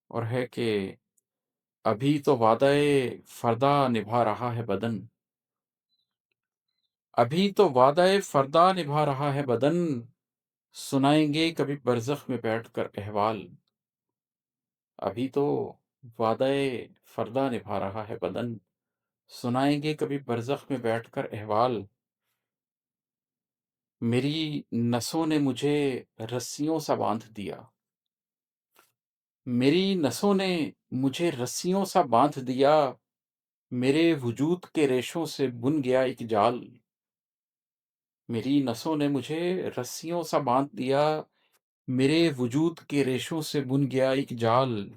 اور ہے کہ ابھی تو وعدہ فردا نبھا رہا ہے بدن، ابھی تو وعدہ فردا نبھا رہا ہے بدن، سنائیں گے کبھی برزخ میں بیٹھ کر احوال۔ ابھی تو وعدہ فردا نبھا رہا ہے بدن، سنائیں گے کبھی برزخ میں بیٹھ کر احوال۔ میری نسوں نے مجھے رسیوں سا باندھ دیا، میری نسوں نے مجھے رسیوں سا باندھ دیا، میرے وجود کے ریشوں سے بن گیا ایک جال۔ میری نسوں نے مجھے رسیوں سا باندھ دیا، میرے وجود کے ریشوں سے بن گیا ایک جال۔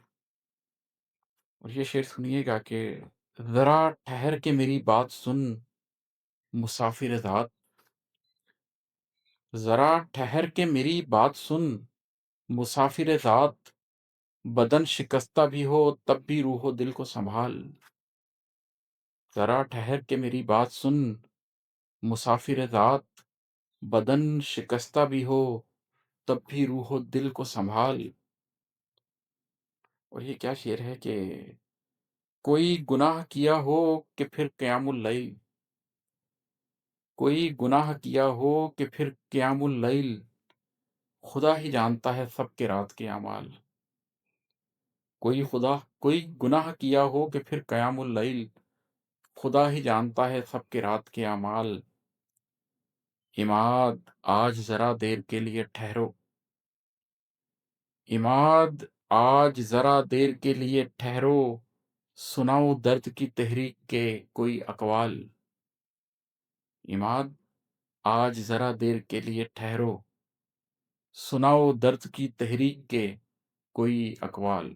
اور یہ شعر سنیے گا کہ ذرا ٹھہر کے میری بات سن مسافر ذات، ذرا ٹھہر کے میری بات سن مسافر ذات، بدن شکستہ بھی ہو تب بھی روح و دل کو سنبھال۔ ذرا ٹھہر کے میری بات سن مسافر ذات، بدن شکستہ بھی ہو تب بھی روح و دل کو سنبھال۔ اور یہ کیا شعر ہے کہ کوئی گناہ کیا ہو کہ پھر قیام اللیل، کوئی گناہ کیا ہو کہ پھر قیام اللیل، خدا ہی جانتا ہے سب کے رات کے اعمال۔ کوئی گناہ کیا ہو کہ پھر قیام اللیل، خدا ہی جانتا ہے سب کے رات کے اعمال۔ عماد آج ذرا دیر کے لیے ٹھہرو، عماد آج ذرا دیر کے لیے ٹھہرو، سناؤ درد کی تحریک کے کوئی اقوال۔ عماد آج ذرا دیر کے لیے ٹھہرو، سناؤ درد کی تحریک کے کوئی اقوال۔